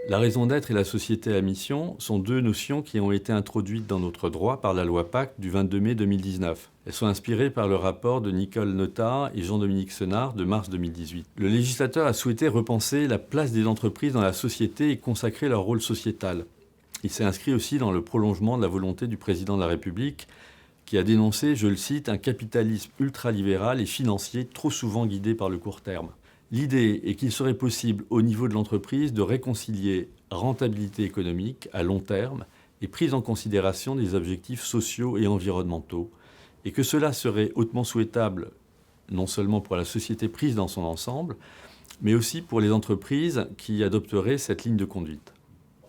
La raison d'être et la société à mission sont deux notions qui ont été introduites dans notre droit par la loi Pacte du 22 mai 2019. Elles sont inspirées par le rapport de Nicole Notat et Jean-Dominique Senard de mars 2018. Le législateur a souhaité repenser la place des entreprises dans la société et consacrer leur rôle sociétal. Il s'est inscrit aussi dans le prolongement de la volonté du président de la République qui a dénoncé, je le cite, un capitalisme ultralibéral et financier trop souvent guidé par le court terme. L'idée est qu'il serait possible au niveau de l'entreprise de réconcilier rentabilité économique à long terme et prise en considération des objectifs sociaux et environnementaux, et que cela serait hautement souhaitable non seulement pour la société prise dans son ensemble, mais aussi pour les entreprises qui adopteraient cette ligne de conduite.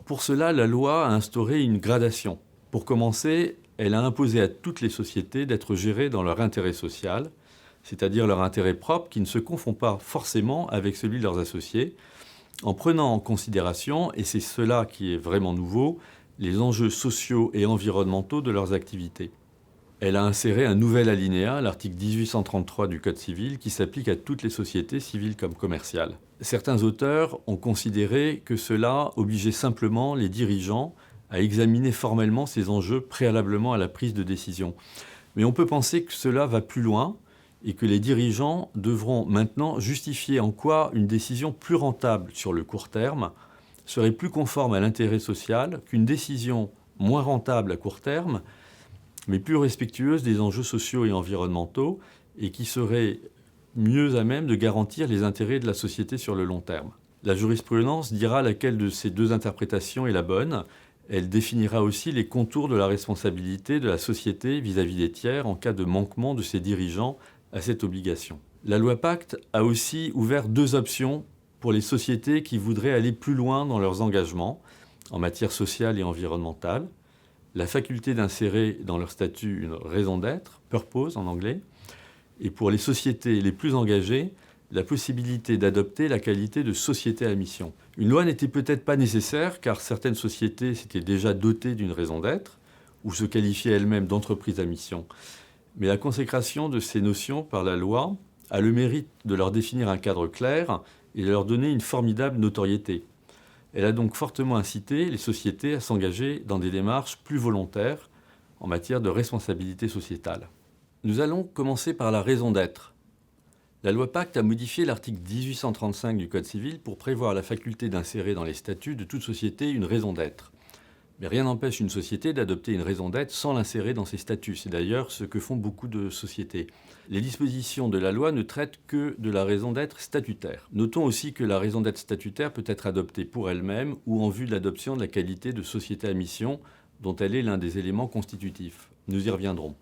Pour cela, la loi a instauré une gradation. Pour commencer, elle a imposé à toutes les sociétés d'être gérées dans leur intérêt social, c'est-à-dire leur intérêt propre qui ne se confond pas forcément avec celui de leurs associés, en prenant en considération, et c'est cela qui est vraiment nouveau, les enjeux sociaux et environnementaux de leurs activités. Elle a inséré un nouvel alinéa, l'article 1833 du Code civil, qui s'applique à toutes les sociétés civiles comme commerciales. Certains auteurs ont considéré que cela obligeait simplement les dirigeants à examiner formellement ces enjeux préalablement à la prise de décision. Mais on peut penser que cela va plus loin, et que les dirigeants devront maintenant justifier en quoi une décision plus rentable sur le court terme serait plus conforme à l'intérêt social qu'une décision moins rentable à court terme, mais plus respectueuse des enjeux sociaux et environnementaux, et qui serait mieux à même de garantir les intérêts de la société sur le long terme. La jurisprudence dira laquelle de ces deux interprétations est la bonne. Elle définira aussi les contours de la responsabilité de la société vis-à-vis des tiers en cas de manquement de ses dirigeants à cette obligation. La loi Pacte a aussi ouvert deux options pour les sociétés qui voudraient aller plus loin dans leurs engagements en matière sociale et environnementale. La faculté d'insérer dans leur statut une raison d'être, purpose en anglais, et pour les sociétés les plus engagées, la possibilité d'adopter la qualité de société à mission. Une loi n'était peut-être pas nécessaire car certaines sociétés s'étaient déjà dotées d'une raison d'être ou se qualifiaient elles-mêmes d'entreprise à mission. Mais la consécration de ces notions par la loi a le mérite de leur définir un cadre clair et de leur donner une formidable notoriété. Elle a donc fortement incité les sociétés à s'engager dans des démarches plus volontaires en matière de responsabilité sociétale. Nous allons commencer par la raison d'être. La loi Pacte a modifié l'article 1835 du Code civil pour prévoir la faculté d'insérer dans les statuts de toute société une raison d'être. Mais rien n'empêche une société d'adopter une raison d'être sans l'insérer dans ses statuts. C'est d'ailleurs ce que font beaucoup de sociétés. Les dispositions de la loi ne traitent que de la raison d'être statutaire. Notons aussi que la raison d'être statutaire peut être adoptée pour elle-même ou en vue de l'adoption de la qualité de société à mission dont elle est l'un des éléments constitutifs. Nous y reviendrons.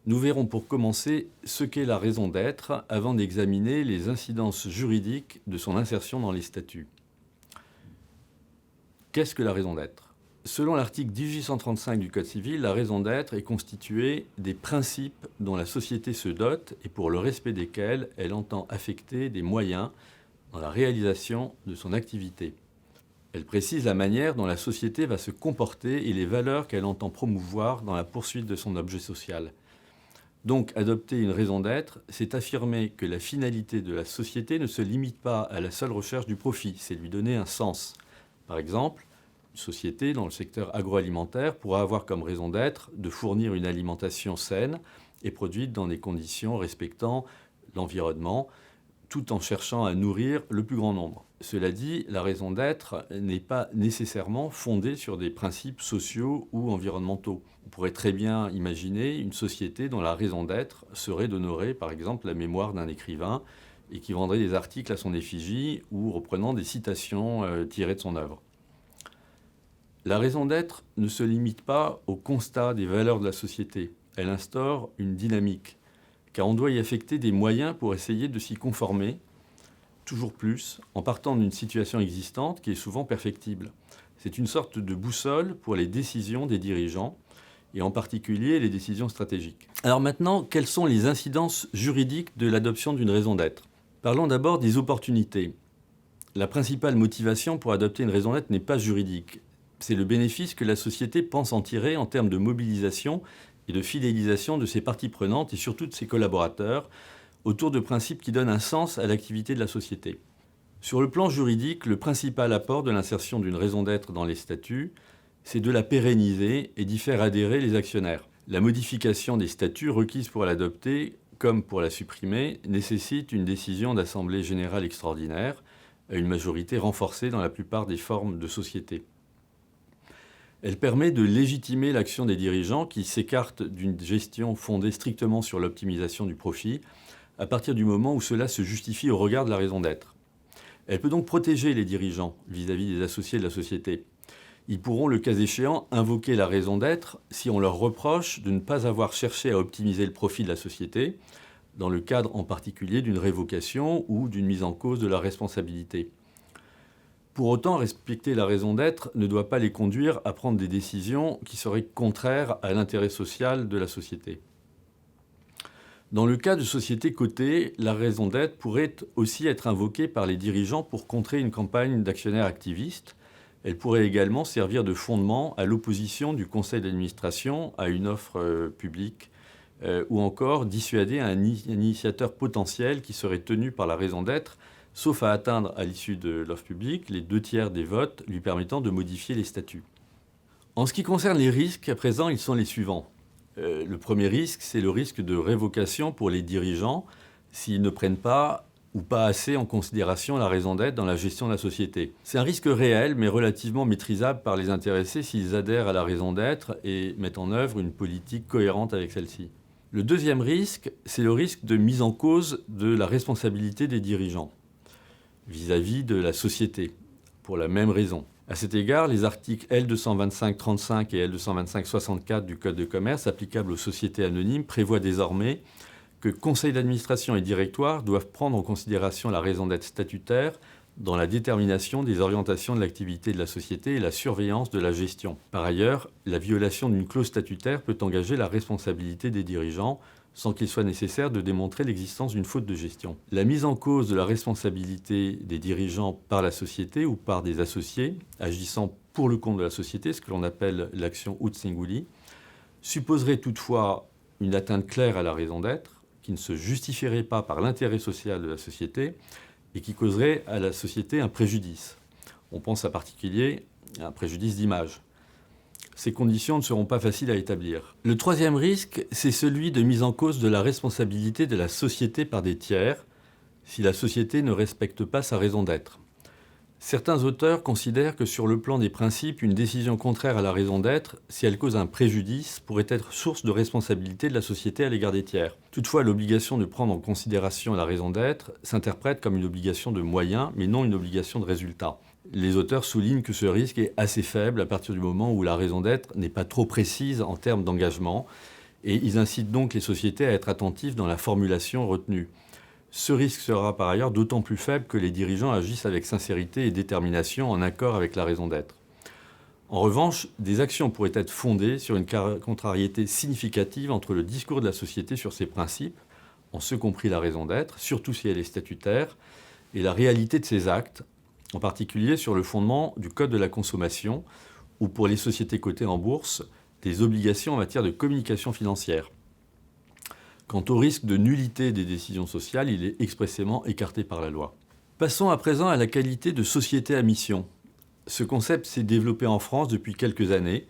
Nous verrons pour commencer ce qu'est la raison d'être avant d'examiner les incidences juridiques de son insertion dans les statuts. Qu'est-ce que la raison d'être ? Selon l'article 1835 du Code civil, la raison d'être est constituée des principes dont la société se dote et pour le respect desquels elle entend affecter des moyens dans la réalisation de son activité. Elle précise la manière dont la société va se comporter et les valeurs qu'elle entend promouvoir dans la poursuite de son objet social. Donc, adopter une raison d'être, c'est affirmer que la finalité de la société ne se limite pas à la seule recherche du profit, c'est lui donner un sens. Par exemple, une société dans le secteur agroalimentaire pourra avoir comme raison d'être de fournir une alimentation saine et produite dans des conditions respectant l'environnement, tout en cherchant à nourrir le plus grand nombre. Cela dit, la raison d'être n'est pas nécessairement fondée sur des principes sociaux ou environnementaux. On pourrait très bien imaginer une société dont la raison d'être serait d'honorer, par exemple, la mémoire d'un écrivain et qui vendrait des articles à son effigie ou reprenant des citations tirées de son œuvre. La raison d'être ne se limite pas au constat des valeurs de la société. Elle instaure une dynamique, car on doit y affecter des moyens pour essayer de s'y conformer, toujours plus, en partant d'une situation existante qui est souvent perfectible. C'est une sorte de boussole pour les décisions des dirigeants, et en particulier les décisions stratégiques. Alors maintenant, quelles sont les incidences juridiques de l'adoption d'une raison d'être ? Parlons d'abord des opportunités. La principale motivation pour adopter une raison d'être n'est pas juridique. C'est le bénéfice que la société pense en tirer en termes de mobilisation et de fidélisation de ses parties prenantes et surtout de ses collaborateurs autour de principes qui donnent un sens à l'activité de la société. Sur le plan juridique, le principal apport de l'insertion d'une raison d'être dans les statuts, c'est de la pérenniser et d'y faire adhérer les actionnaires. La modification des statuts requise pour l'adopter, comme pour la supprimer, nécessite une décision d'assemblée générale extraordinaire, à une majorité renforcée dans la plupart des formes de société. Elle permet de légitimer l'action des dirigeants qui s'écartent d'une gestion fondée strictement sur l'optimisation du profit, à partir du moment où cela se justifie au regard de la raison d'être. Elle peut donc protéger les dirigeants vis-à-vis des associés de la société. Ils pourront, le cas échéant, invoquer la raison d'être si on leur reproche de ne pas avoir cherché à optimiser le profit de la société, dans le cadre en particulier d'une révocation ou d'une mise en cause de la responsabilité. Pour autant, respecter la raison d'être ne doit pas les conduire à prendre des décisions qui seraient contraires à l'intérêt social de la société. Dans le cas de sociétés cotées, la raison d'être pourrait aussi être invoquée par les dirigeants pour contrer une campagne d'actionnaires activistes. Elle pourrait également servir de fondement à l'opposition du conseil d'administration à une offre publique ou encore dissuader un initiateur potentiel qui serait tenu par la raison d'être, sauf à atteindre à l'issue de l'offre publique les 2/3 des votes lui permettant de modifier les statuts. En ce qui concerne les risques, à présent, ils sont les suivants. Le premier risque, c'est le risque de révocation pour les dirigeants s'ils ne prennent pas ou pas assez en considération la raison d'être dans la gestion de la société. C'est un risque réel, mais relativement maîtrisable par les intéressés s'ils adhèrent à la raison d'être et mettent en œuvre une politique cohérente avec celle-ci. Le deuxième risque, c'est le risque de mise en cause de la responsabilité des dirigeants vis-à-vis de la société, pour la même raison. À cet égard, les articles L225-35 et L225-64 du Code de commerce applicables aux sociétés anonymes prévoient désormais que conseil d'administration et directoire doivent prendre en considération la raison d'être statutaire dans la détermination des orientations de l'activité de la société et la surveillance de la gestion. Par ailleurs, la violation d'une clause statutaire peut engager la responsabilité des dirigeants sans qu'il soit nécessaire de démontrer l'existence d'une faute de gestion. La mise en cause de la responsabilité des dirigeants par la société ou par des associés agissant pour le compte de la société, ce que l'on appelle l'action ut singuli, supposerait toutefois une atteinte claire à la raison d'être, qui ne se justifierait pas par l'intérêt social de la société et qui causerait à la société un préjudice. On pense en particulier à un préjudice d'image. Ces conditions ne seront pas faciles à établir. Le troisième risque, c'est celui de mise en cause de la responsabilité de la société par des tiers, si la société ne respecte pas sa raison d'être. Certains auteurs considèrent que sur le plan des principes, une décision contraire à la raison d'être, si elle cause un préjudice, pourrait être source de responsabilité de la société à l'égard des tiers. Toutefois, l'obligation de prendre en considération la raison d'être s'interprète comme une obligation de moyens, mais non une obligation de résultat. Les auteurs soulignent que ce risque est assez faible à partir du moment où la raison d'être n'est pas trop précise en termes d'engagement, et ils incitent donc les sociétés à être attentives dans la formulation retenue. Ce risque sera par ailleurs d'autant plus faible que les dirigeants agissent avec sincérité et détermination en accord avec la raison d'être. En revanche, des actions pourraient être fondées sur une contrariété significative entre le discours de la société sur ses principes, en ce compris la raison d'être, surtout si elle est statutaire, et la réalité de ses actes, en particulier sur le fondement du Code de la consommation, ou pour les sociétés cotées en bourse, des obligations en matière de communication financière. Quant au risque de nullité des décisions sociales, il est expressément écarté par la loi. Passons à présent à la qualité de société à mission. Ce concept s'est développé en France depuis quelques années.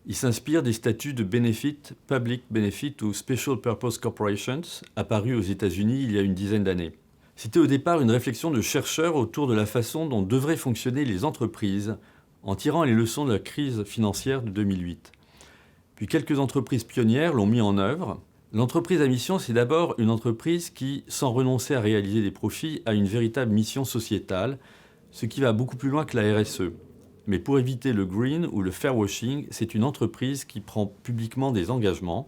Il s'inspire des statuts de Benefit, Public Benefit ou Special Purpose Corporations, apparus aux États-Unis il y a une dizaine d'années. C'était au départ une réflexion de chercheurs autour de la façon dont devraient fonctionner les entreprises en tirant les leçons de la crise financière de 2008. Puis quelques entreprises pionnières l'ont mis en œuvre. L'entreprise à mission, c'est d'abord une entreprise qui, sans renoncer à réaliser des profits, a une véritable mission sociétale, ce qui va beaucoup plus loin que la RSE. Mais pour éviter le green ou le fairwashing, c'est une entreprise qui prend publiquement des engagements.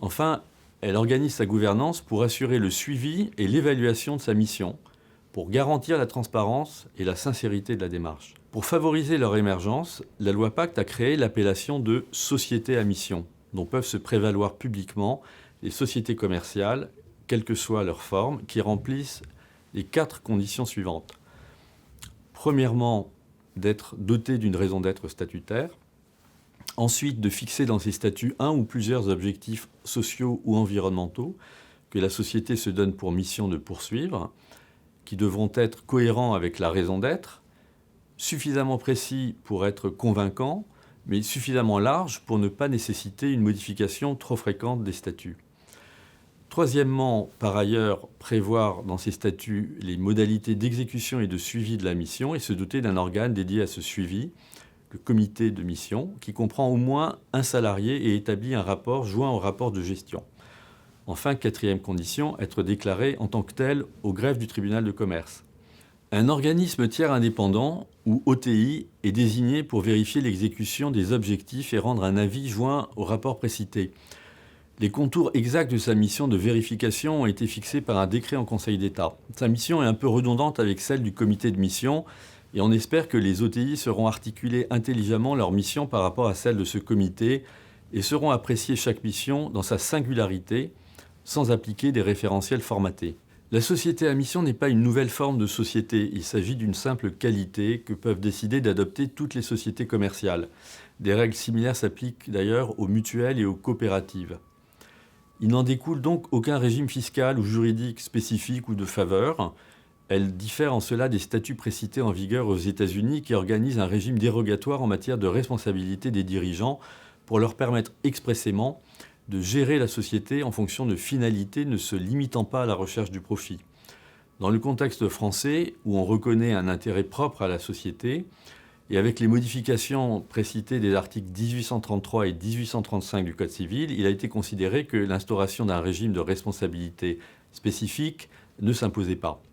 Enfin, elle organise sa gouvernance pour assurer le suivi et l'évaluation de sa mission, pour garantir la transparence et la sincérité de la démarche. Pour favoriser leur émergence, la loi Pacte a créé l'appellation de société à mission, dont peuvent se prévaloir publiquement les sociétés commerciales, quelle que soit leur forme, qui remplissent les 4 conditions suivantes. Premièrement, d'être dotées d'une raison d'être statutaire. Ensuite, de fixer dans ses statuts un ou plusieurs objectifs sociaux ou environnementaux que la société se donne pour mission de poursuivre, qui devront être cohérents avec la raison d'être, suffisamment précis pour être convaincants, mais suffisamment larges pour ne pas nécessiter une modification trop fréquente des statuts. Troisièmement, par ailleurs, prévoir dans ces statuts les modalités d'exécution et de suivi de la mission et se doter d'un organe dédié à ce suivi, le comité de mission, qui comprend au moins un salarié et établit un rapport joint au rapport de gestion. Enfin, quatrième condition, être déclaré en tant que tel au greffe du tribunal de commerce. Un organisme tiers indépendant, ou OTI, est désigné pour vérifier l'exécution des objectifs et rendre un avis joint au rapport précité. Les contours exacts de sa mission de vérification ont été fixés par un décret en Conseil d'État. Sa mission est un peu redondante avec celle du comité de mission et on espère que les OTI seront articulés intelligemment leur mission par rapport à celle de ce comité et sauront apprécier chaque mission dans sa singularité sans appliquer des référentiels formatés. La société à mission n'est pas une nouvelle forme de société, il s'agit d'une simple qualité que peuvent décider d'adopter toutes les sociétés commerciales. Des règles similaires s'appliquent d'ailleurs aux mutuelles et aux coopératives. Il n'en découle donc aucun régime fiscal ou juridique spécifique ou de faveur. Elle diffère en cela des statuts précités en vigueur aux États-Unis qui organisent un régime dérogatoire en matière de responsabilité des dirigeants pour leur permettre expressément de gérer la société en fonction de finalités ne se limitant pas à la recherche du profit. Dans le contexte français, où on reconnaît un intérêt propre à la société, et avec les modifications précitées des articles 1833 et 1835 du Code civil, il a été considéré que l'instauration d'un régime de responsabilité spécifique ne s'imposait pas.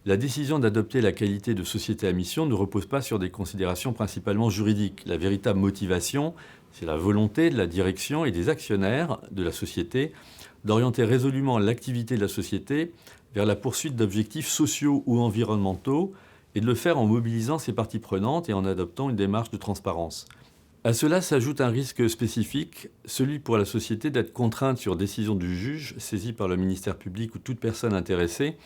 La décision d'adopter la qualité de société à mission ne repose pas sur des considérations principalement juridiques. La véritable motivation, c'est la volonté de la direction et des actionnaires de la société d'orienter résolument l'activité de la société vers la poursuite d'objectifs sociaux ou environnementaux et de le faire en mobilisant ses parties prenantes et en adoptant une démarche de transparence. À cela s'ajoute un risque spécifique, celui pour la société d'être contrainte sur décision du juge, saisi par le ministère public ou toute personne intéressée,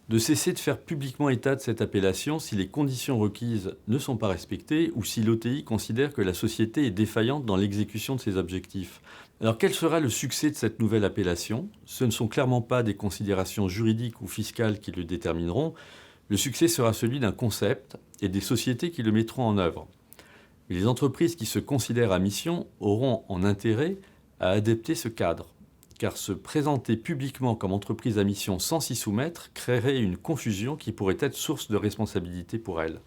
de cesser de faire publiquement état de cette appellation si les conditions requises ne sont pas respectées ou si l'OTI considère que la société est défaillante dans l'exécution de ses objectifs. Alors quel sera le succès de cette nouvelle appellation ? Ce ne sont clairement pas des considérations juridiques ou fiscales qui le détermineront. Le succès sera celui d'un concept et des sociétés qui le mettront en œuvre. Mais les entreprises qui se considèrent à mission auront en intérêt à adapter ce cadre, car se présenter publiquement comme entreprise à mission sans s'y soumettre créerait une confusion qui pourrait être source de responsabilité pour elles.